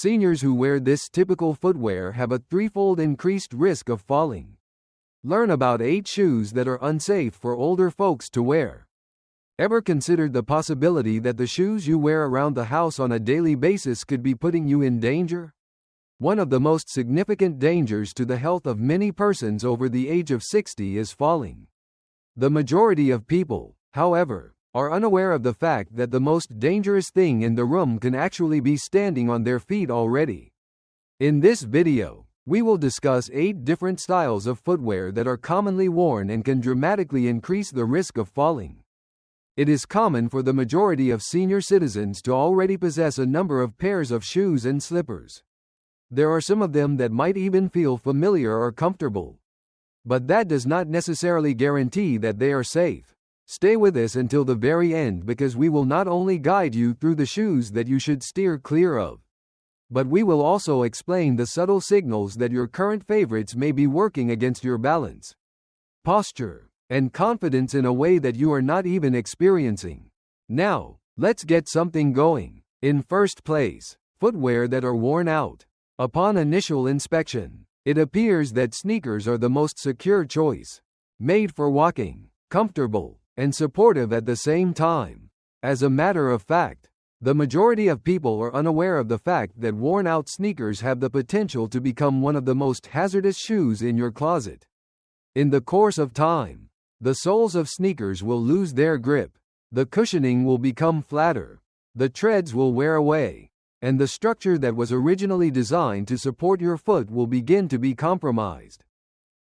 Seniors who wear this typical footwear have a threefold increased risk of falling. Learn about 8 shoes that are unsafe for older folks to wear. Ever considered the possibility that the shoes you wear around the house on a daily basis could be putting you in danger? One of the most significant dangers to the health of many persons over the age of 60 is falling. The majority of people, however, are unaware of the fact that the most dangerous thing in the room can actually be standing on their feet already. In this video, we will discuss 8 different styles of footwear that are commonly worn and can dramatically increase the risk of falling. It is common for the majority of senior citizens to already possess a number of pairs of shoes and slippers. There are some of them that might even feel familiar or comfortable. But that does not necessarily guarantee that they are safe. Stay with us until the very end because we will not only guide you through the shoes that you should steer clear of, but we will also explain the subtle signals that your current favorites may be working against your balance, posture, and confidence in a way that you are not even experiencing. Now, let's get something going. In first place, footwear that are worn out. Upon initial inspection, it appears that sneakers are the most secure choice. Made for walking, comfortable, and supportive at the same time. As a matter of fact, the majority of people are unaware of the fact that worn-out sneakers have the potential to become one of the most hazardous shoes in your closet. In the course of time, the soles of sneakers will lose their grip, the cushioning will become flatter, the treads will wear away, and the structure that was originally designed to support your foot will begin to be compromised.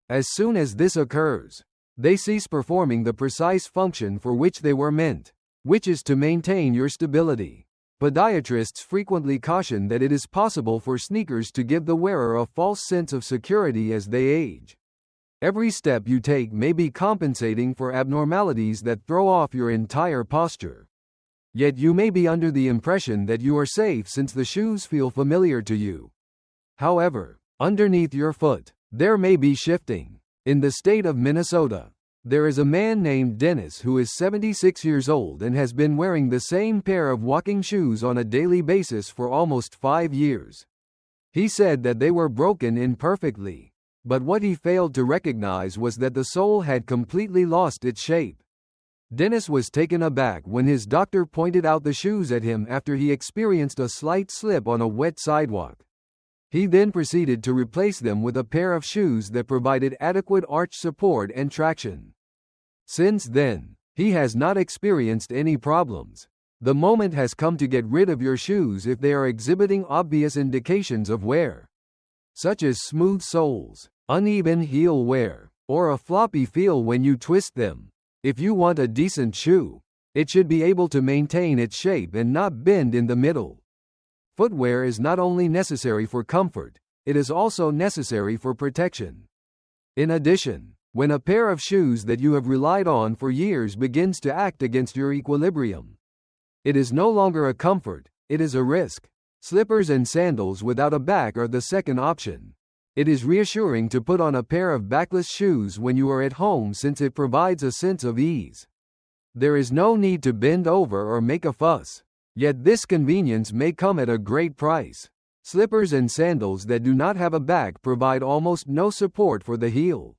As soon as this occurs, they cease performing the precise function for which they were meant, which is to maintain your stability. Podiatrists frequently caution that it is possible for sneakers to give the wearer a false sense of security as they age. Every step you take may be compensating for abnormalities that throw off your entire posture. Yet you may be under the impression that you are safe since the shoes feel familiar to you. However, underneath your foot, there may be shifting. In the state of Minnesota, there is a man named Dennis who is 76 years old and has been wearing the same pair of walking shoes on a daily basis for almost 5 years. He said that they were broken imperfectly, but what he failed to recognize was that the sole had completely lost its shape. Dennis was taken aback when his doctor pointed out the shoes at him after he experienced a slight slip on a wet sidewalk. He then proceeded to replace them with a pair of shoes that provided adequate arch support and traction. Since then, he has not experienced any problems. The moment has come to get rid of your shoes if they are exhibiting obvious indications of wear, such as smooth soles, uneven heel wear, or a floppy feel when you twist them. If you want a decent shoe, it should be able to maintain its shape and not bend in the middle. Footwear is not only necessary for comfort, it is also necessary for protection. In addition, when a pair of shoes that you have relied on for years begins to act against your equilibrium, it is no longer a comfort, it is a risk. Slippers and sandals without a back are the second option. It is reassuring to put on a pair of backless shoes when you are at home since it provides a sense of ease. There is no need to bend over or make a fuss. Yet this convenience may come at a great price. Slippers and sandals that do not have a back provide almost no support for the heel,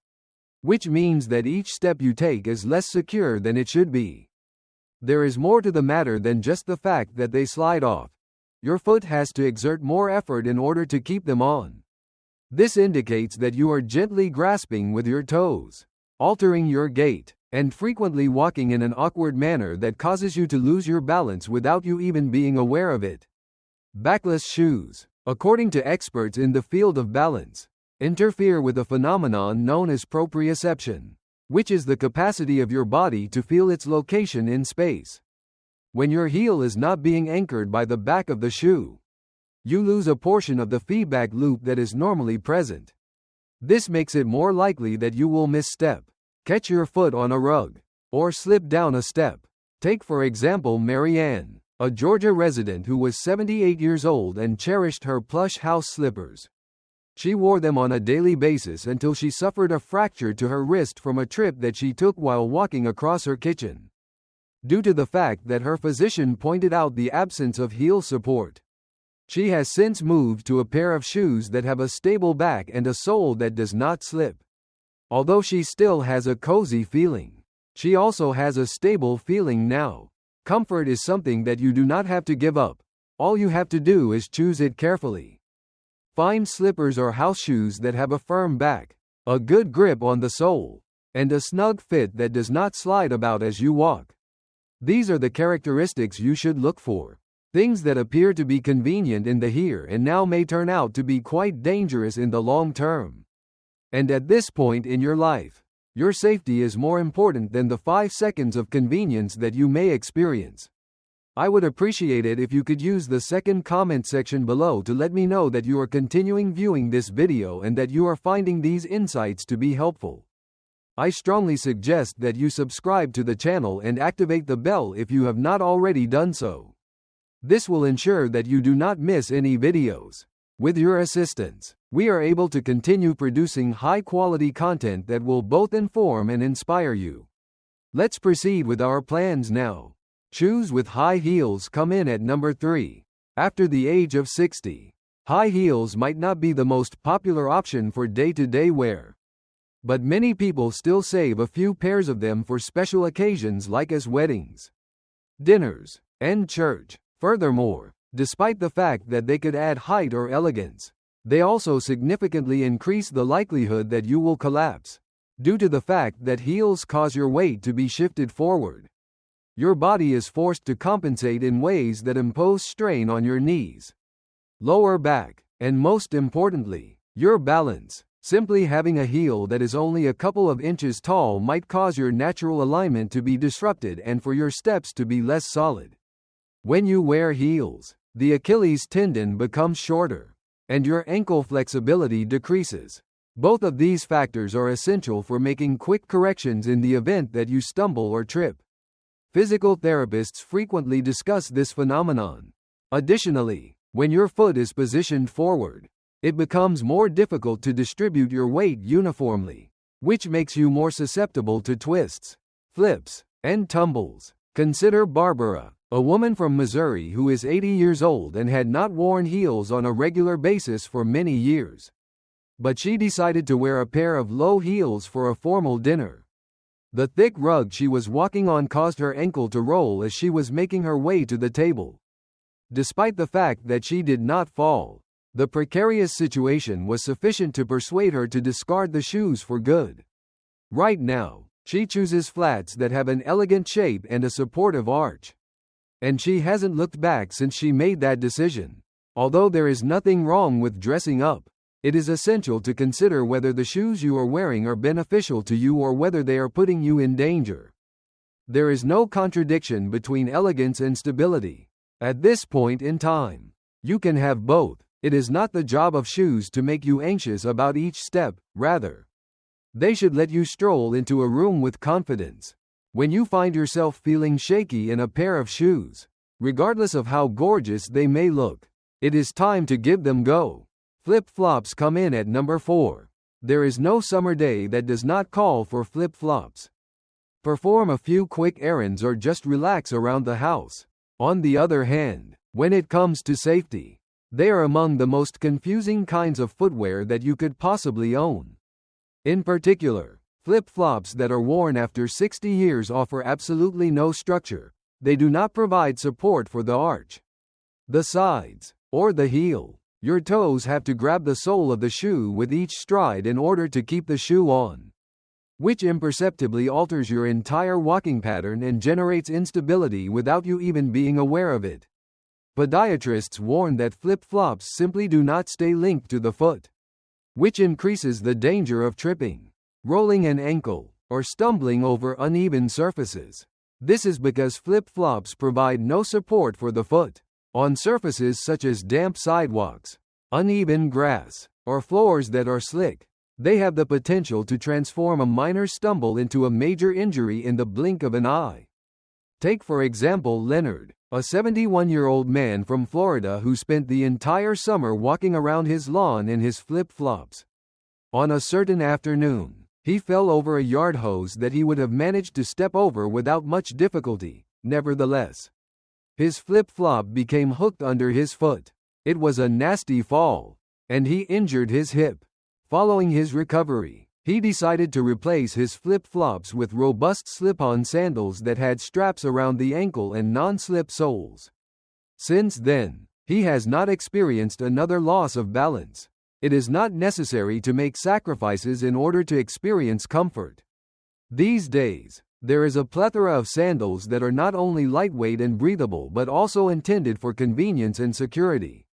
which means that each step you take is less secure than it should be. There is more to the matter than just the fact that they slide off. Your foot has to exert more effort in order to keep them on. This indicates that you are gently grasping with your toes, altering your gait, and frequently walking in an awkward manner that causes you to lose your balance without you even being aware of it. Backless shoes, according to experts in the field of balance, interfere with a phenomenon known as proprioception, which is the capacity of your body to feel its location in space. When your heel is not being anchored by the back of the shoe, you lose a portion of the feedback loop that is normally present. This makes it more likely that you will misstep, catch your foot on a rug, or slip down a step. Take for example Marianne, a Georgia resident who was 78 years old and cherished her plush house slippers. She wore them on a daily basis until she suffered a fracture to her wrist from a trip that she took while walking across her kitchen, due to the fact that her physician pointed out the absence of heel support. She has since moved to a pair of shoes that have a stable back and a sole that does not slip. Although she still has a cozy feeling, she also has a stable feeling now. Comfort is something that you do not have to give up. All you have to do is choose it carefully. Find slippers or house shoes that have a firm back, a good grip on the sole, and a snug fit that does not slide about as you walk. These are the characteristics you should look for. Things that appear to be convenient in the here and now may turn out to be quite dangerous in the long term. And at this point in your life, your safety is more important than the 5 seconds of convenience that you may experience. I would appreciate it if you could use the second comment section below to let me know that you are continuing viewing this video and that you are finding these insights to be helpful. I strongly suggest that you subscribe to the channel and activate the bell if you have not already done so. This will ensure that you do not miss any videos. With your assistance, we are able to continue producing high-quality content that will both inform and inspire you. Let's proceed with our plans now. Shoes with high heels come in at number 3. After the age of 60, high heels might not be the most popular option for day-to-day wear. But many people still save a few pairs of them for special occasions like as weddings, dinners, and church. Furthermore, despite the fact that they could add height or elegance, they also significantly increase the likelihood that you will collapse, due to the fact that heels cause your weight to be shifted forward. Your body is forced to compensate in ways that impose strain on your knees, lower back, and most importantly, your balance. Simply having a heel that is only a couple of inches tall might cause your natural alignment to be disrupted and for your steps to be less solid. When you wear heels, the Achilles tendon becomes shorter, and your ankle flexibility decreases. Both of these factors are essential for making quick corrections in the event that you stumble or trip. Physical therapists frequently discuss this phenomenon. Additionally, when your foot is positioned forward, it becomes more difficult to distribute your weight uniformly, which makes you more susceptible to twists, flips, and tumbles. Consider Barbara, a woman from Missouri who is 80 years old and had not worn heels on a regular basis for many years. But she decided to wear a pair of low heels for a formal dinner. The thick rug she was walking on caused her ankle to roll as she was making her way to the table. Despite the fact that she did not fall, the precarious situation was sufficient to persuade her to discard the shoes for good. Right now, she chooses flats that have an elegant shape and a supportive arch. And she hasn't looked back since she made that decision. Although there is nothing wrong with dressing up, it is essential to consider whether the shoes you are wearing are beneficial to you or whether they are putting you in danger. There is no contradiction between elegance and stability. At this point in time, you can have both. It is not the job of shoes to make you anxious about each step, rather, they should let you stroll into a room with confidence. When you find yourself feeling shaky in a pair of shoes, regardless of how gorgeous they may look, it is time to give them go. Flip-flops come in at number 4. There is no summer day that does not call for flip-flops. Perform a few quick errands or just relax around the house. On the other hand, when it comes to safety, they are among the most confusing kinds of footwear that you could possibly own. In particular, flip-flops that are worn after 60 years offer absolutely no structure. They do not provide support for the arch, the sides, or the heel. Your toes have to grab the sole of the shoe with each stride in order to keep the shoe on, which imperceptibly alters your entire walking pattern and generates instability without you even being aware of it. Podiatrists warn that flip-flops simply do not stay linked to the foot, which increases the danger of tripping, rolling an ankle, or stumbling over uneven surfaces. This is because flip-flops provide no support for the foot. On surfaces such as damp sidewalks, uneven grass, or floors that are slick, they have the potential to transform a minor stumble into a major injury in the blink of an eye. Take for example Leonard, a 71-year-old man from Florida who spent the entire summer walking around his lawn in his flip-flops. On a certain afternoon, he fell over a yard hose that he would have managed to step over without much difficulty. Nevertheless, his flip-flop became hooked under his foot. It was a nasty fall, and he injured his hip. Following his recovery, he decided to replace his flip-flops with robust slip-on sandals that had straps around the ankle and non-slip soles. Since then, he has not experienced another loss of balance. It is not necessary to make sacrifices in order to experience comfort. These days, there is a plethora of sandals that are not only lightweight and breathable but also intended for convenience and security.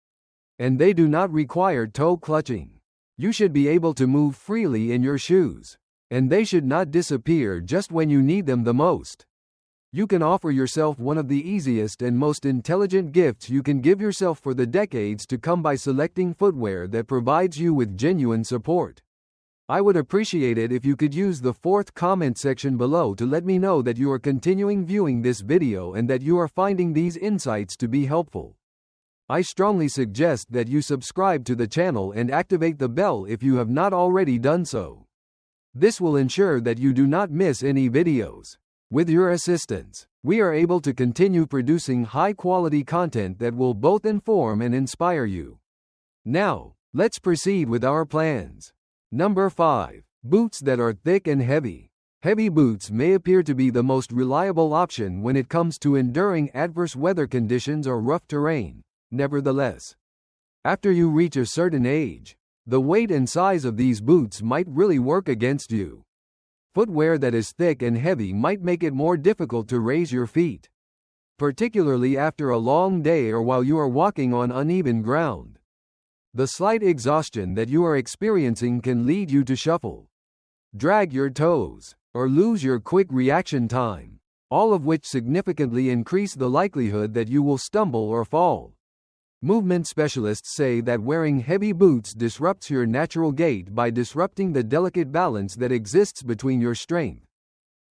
And they do not require toe clutching. You should be able to move freely in your shoes, and they should not disappear just when you need them the most. You can offer yourself one of the easiest and most intelligent gifts you can give yourself for the decades to come by selecting footwear that provides you with genuine support. I would appreciate it if you could use the 4th comment section below to let me know that you are continuing viewing this video and that you are finding these insights to be helpful. I strongly suggest that you subscribe to the channel and activate the bell if you have not already done so. This will ensure that you do not miss any videos. With your assistance, we are able to continue producing high-quality content that will both inform and inspire you. Now, let's proceed with our plans. Number 5. Boots that are thick and heavy. Heavy boots may appear to be the most reliable option when it comes to enduring adverse weather conditions or rough terrain. Nevertheless, after you reach a certain age, the weight and size of these boots might really work against you. Footwear that is thick and heavy might make it more difficult to raise your feet, particularly after a long day or while you are walking on uneven ground. The slight exhaustion that you are experiencing can lead you to shuffle, drag your toes, or lose your quick reaction time, all of which significantly increase the likelihood that you will stumble or fall. Movement specialists say that wearing heavy boots disrupts your natural gait by disrupting the delicate balance that exists between your strength,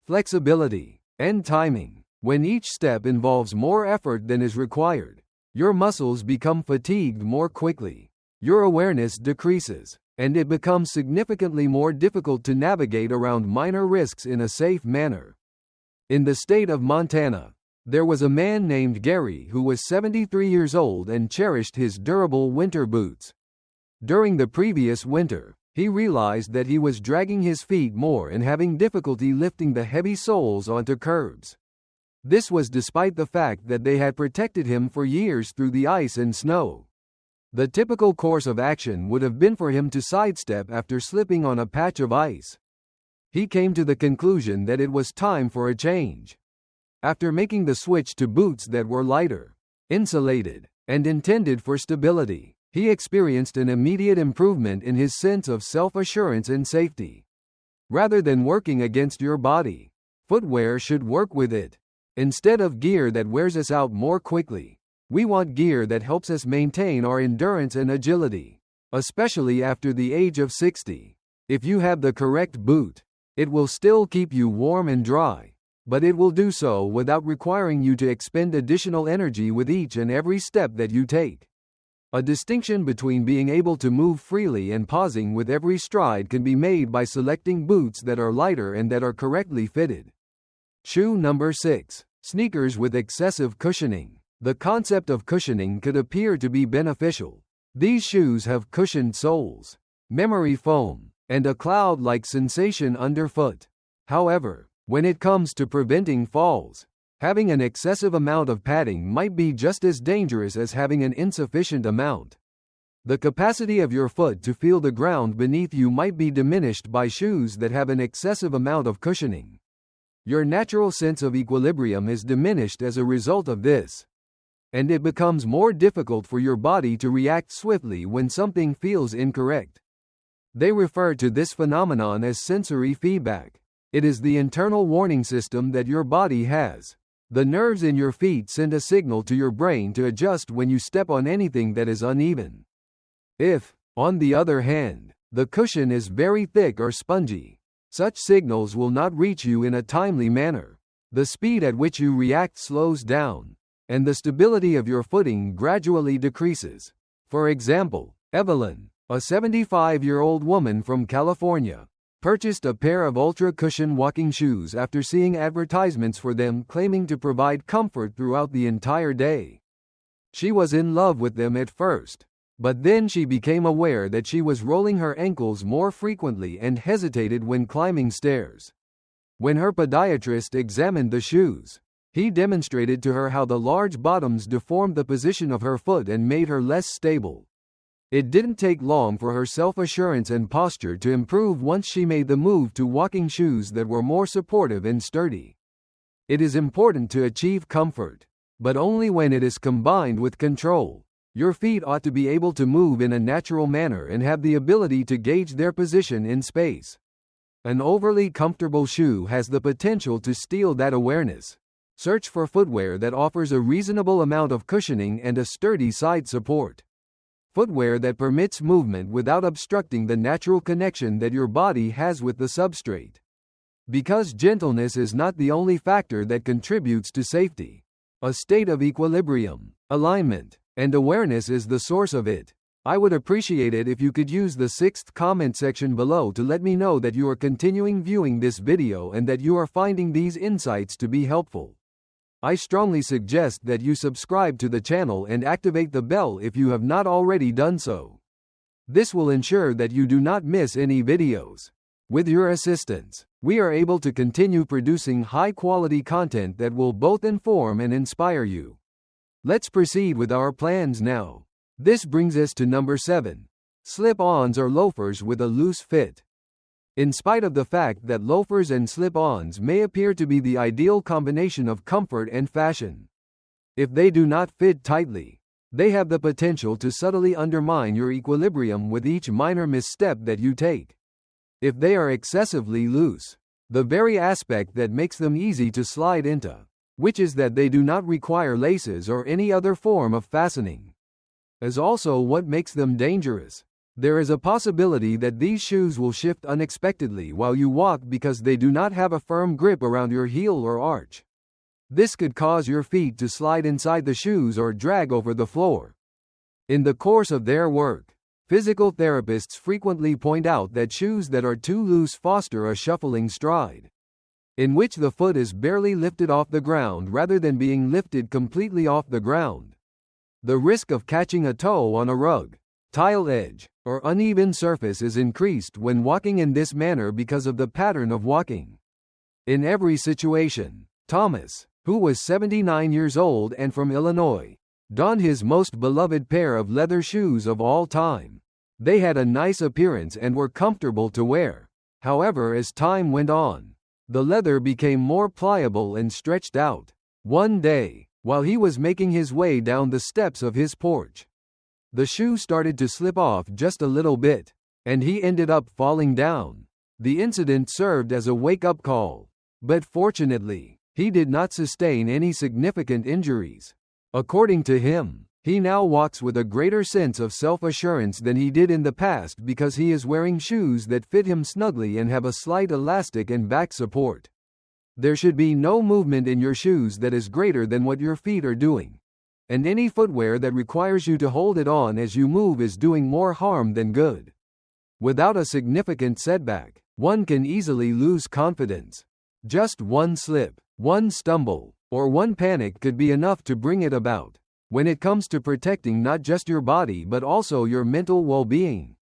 flexibility, and timing. When each step involves more effort than is required, your muscles become fatigued more quickly, your awareness decreases, and it becomes significantly more difficult to navigate around minor risks in a safe manner. In the state of Montana, there was a man named Gary who was 73 years old and cherished his durable winter boots. During the previous winter, he realized that he was dragging his feet more and having difficulty lifting the heavy soles onto curbs. This was despite the fact that they had protected him for years through the ice and snow. The typical course of action would have been for him to sidestep after slipping on a patch of ice. He came to the conclusion that it was time for a change. After making the switch to boots that were lighter, insulated, and intended for stability, he experienced an immediate improvement in his sense of self-assurance and safety. Rather than working against your body, footwear should work with it. Instead of gear that wears us out more quickly, we want gear that helps us maintain our endurance and agility, especially after the age of 60. If you have the correct boot, it will still keep you warm and dry, but it will do so without requiring you to expend additional energy with each and every step that you take. A distinction between being able to move freely and pausing with every stride can be made by selecting boots that are lighter and that are correctly fitted. Shoe number 6. Sneakers with excessive cushioning. The concept of cushioning could appear to be beneficial. These shoes have cushioned soles, memory foam, and a cloud-like sensation underfoot. However, when it comes to preventing falls, having an excessive amount of padding might be just as dangerous as having an insufficient amount. The capacity of your foot to feel the ground beneath you might be diminished by shoes that have an excessive amount of cushioning. Your natural sense of equilibrium is diminished as a result of this, and it becomes more difficult for your body to react swiftly when something feels incorrect. They refer to this phenomenon as sensory feedback. It is the internal warning system that your body has. The nerves in your feet send a signal to your brain to adjust when you step on anything that is uneven. If, on the other hand, the cushion is very thick or spongy, such signals will not reach you in a timely manner. The speed at which you react slows down, and the stability of your footing gradually decreases. For example, Evelyn, a 75-year-old woman from California, purchased a pair of ultra-cushion walking shoes after seeing advertisements for them claiming to provide comfort throughout the entire day. She was in love with them at first, but then she became aware that she was rolling her ankles more frequently and hesitated when climbing stairs. When her podiatrist examined the shoes, he demonstrated to her how the large bottoms deformed the position of her foot and made her less stable. It didn't take long for her self-assurance and posture to improve once she made the move to walking shoes that were more supportive and sturdy. It is important to achieve comfort, but only when it is combined with control. Your feet ought to be able to move in a natural manner and have the ability to gauge their position in space. An overly comfortable shoe has the potential to steal that awareness. Search for footwear that offers a reasonable amount of cushioning and a sturdy side support. Footwear that permits movement without obstructing the natural connection that your body has with the substrate. Because gentleness is not the only factor that contributes to safety. A state of equilibrium, alignment, and awareness is the source of it. I would appreciate it if you could use the 6th comment section below to let me know that you are continuing viewing this video and that you are finding these insights to be helpful. I strongly suggest that you subscribe to the channel and activate the bell if you have not already done so. This will ensure that you do not miss any videos. With your assistance, we are able to continue producing high-quality content that will both inform and inspire you. Let's proceed with our plans now. This brings us to number 7. Slip-ons or loafers with a loose fit. In spite of the fact that loafers and slip-ons may appear to be the ideal combination of comfort and fashion, if they do not fit tightly, they have the potential to subtly undermine your equilibrium with each minor misstep that you take. If they are excessively loose, the very aspect that makes them easy to slide into, which is that they do not require laces or any other form of fastening, is also what makes them dangerous. There is a possibility that these shoes will shift unexpectedly while you walk because they do not have a firm grip around your heel or arch. This could cause your feet to slide inside the shoes or drag over the floor. In the course of their work, physical therapists frequently point out that shoes that are too loose foster a shuffling stride, in which the foot is barely lifted off the ground rather than being lifted completely off the ground. The risk of catching a toe on a rug, tile edge, or uneven surface is increased when walking in this manner because of the pattern of walking. In every situation, Thomas, who was 79 years old and from Illinois, donned his most beloved pair of leather shoes of all time. They had a nice appearance and were comfortable to wear. However, as time went on, the leather became more pliable and stretched out. One day, while he was making his way down the steps of his porch, the shoe started to slip off just a little bit, and he ended up falling down. The incident served as a wake-up call, but fortunately, he did not sustain any significant injuries. According to him, he now walks with a greater sense of self-assurance than he did in the past because he is wearing shoes that fit him snugly and have a slight elastic and back support. There should be no movement in your shoes that is greater than what your feet are doing. And any footwear that requires you to hold it on as you move is doing more harm than good. Without a significant setback, one can easily lose confidence. Just one slip, one stumble, or one panic could be enough to bring it about. When it comes to protecting not just your body but also your mental well-being,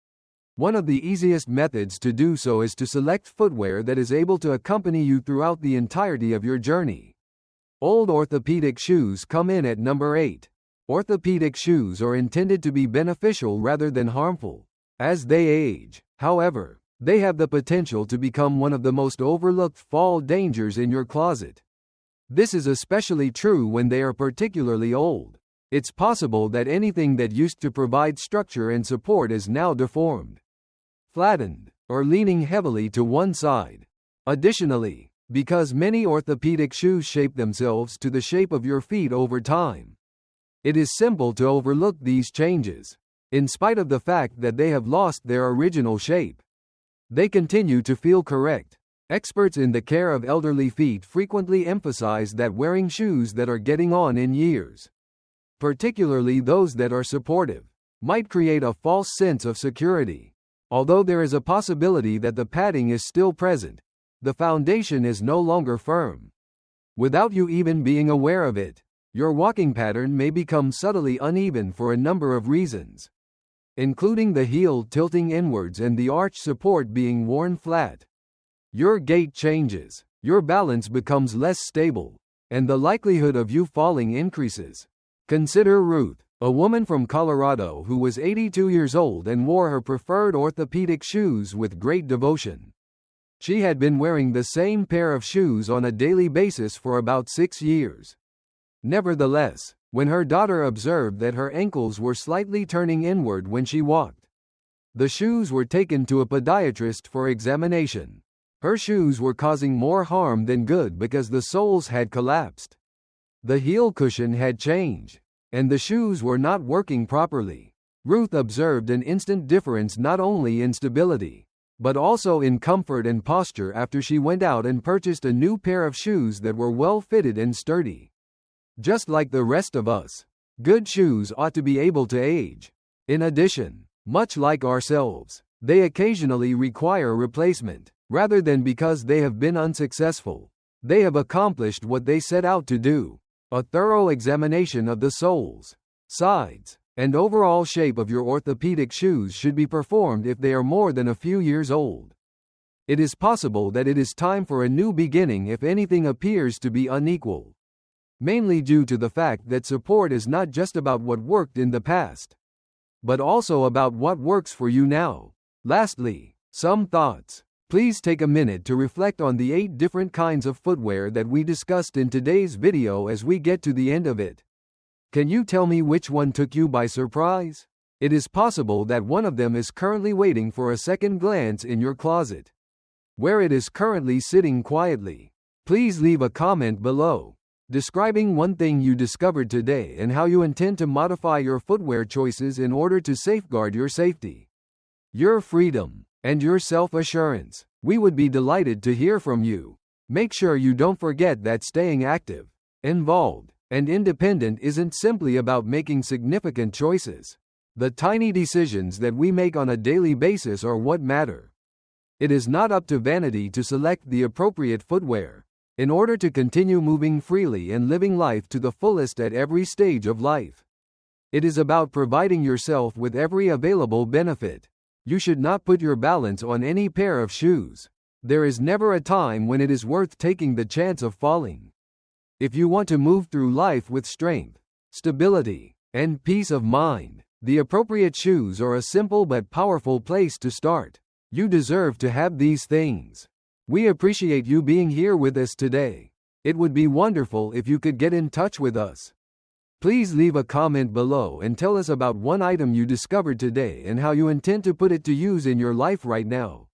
one of the easiest methods to do so is to select footwear that is able to accompany you throughout the entirety of your journey. Old orthopedic shoes come in at number 8. Orthopedic shoes are intended to be beneficial rather than harmful. As they age, however, they have the potential to become one of the most overlooked fall dangers in your closet. This is especially true when they are particularly old. It's possible that anything that used to provide structure and support is now deformed, flattened, or leaning heavily to one side. Additionally, because many orthopedic shoes shape themselves to the shape of your feet over time, it is simple to overlook these changes. In spite of the fact that they have lost their original shape, they continue to feel correct. Experts in the care of elderly feet frequently emphasize that wearing shoes that are getting on in years, particularly those that are supportive, might create a false sense of security. Although there is a possibility that the padding is still present, the foundation is no longer firm. Without you even being aware of it, Your walking pattern may become subtly uneven for a number of reasons, including the heel tilting inwards and the arch support being worn flat. Your gait changes, your balance becomes less stable, and the likelihood of you falling increases. Consider Ruth, a woman from Colorado who was 82 years old and wore her preferred orthopedic shoes with great devotion. She had been wearing the same pair of shoes on a daily basis for about 6 years. Nevertheless, when her daughter observed that her ankles were slightly turning inward when she walked, the shoes were taken to a podiatrist for examination. Her shoes were causing more harm than good because the soles had collapsed. The heel cushion had changed, and the shoes were not working properly. Ruth observed an instant difference not only in stability, but also in comfort and posture after she went out and purchased a new pair of shoes that were well fitted and sturdy. Just like the rest of us, good shoes ought to be able to age. In addition, much like ourselves, they occasionally require replacement. Rather than because they have been unsuccessful, they have accomplished what they set out to do. A thorough examination of the soles, sides, and overall shape of your orthopedic shoes should be performed if they are more than a few years old. It is possible that it is time for a new beginning if anything appears to be unequal, mainly due to the fact that support is not just about what worked in the past, but also about what works for you now. Lastly, some thoughts. Please take a minute to reflect on the 8 different kinds of footwear that we discussed in today's video as we get to the end of it. Can you tell me which one took you by surprise? It is possible that one of them is currently waiting for a second glance in your closet, where it is currently sitting quietly. Please leave a comment below, describing one thing you discovered today and how you intend to modify your footwear choices in order to safeguard your safety, your freedom, and your self-assurance. We would be delighted to hear from you. Make sure you don't forget that staying active, involved, and independent isn't simply about making significant choices. The tiny decisions that we make on a daily basis are what matter. It is not up to vanity to select the appropriate footwear in order to continue moving freely and living life to the fullest at every stage of life. It is about providing yourself with every available benefit. You should not put your balance on any pair of shoes. There is never a time when it is worth taking the chance of falling. If you want to move through life with strength, stability, and peace of mind, the appropriate shoes are a simple but powerful place to start. You deserve to have these things. We appreciate you being here with us today. It would be wonderful if you could get in touch with us. Please leave a comment below and tell us about one item you discovered today and how you intend to put it to use in your life right now.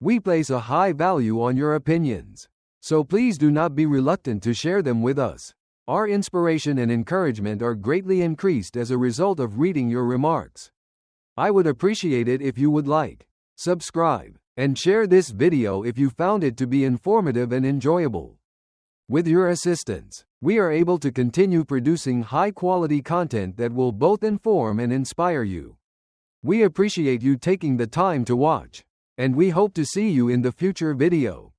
We place a high value on your opinions, so please do not be reluctant to share them with us. Our inspiration and encouragement are greatly increased as a result of reading your remarks. I would appreciate it if you would like, subscribe, and share this video if you found it to be informative and enjoyable. With your assistance, we are able to continue producing high-quality content that will both inform and inspire you. We appreciate you taking the time to watch, and we hope to see you in the future video.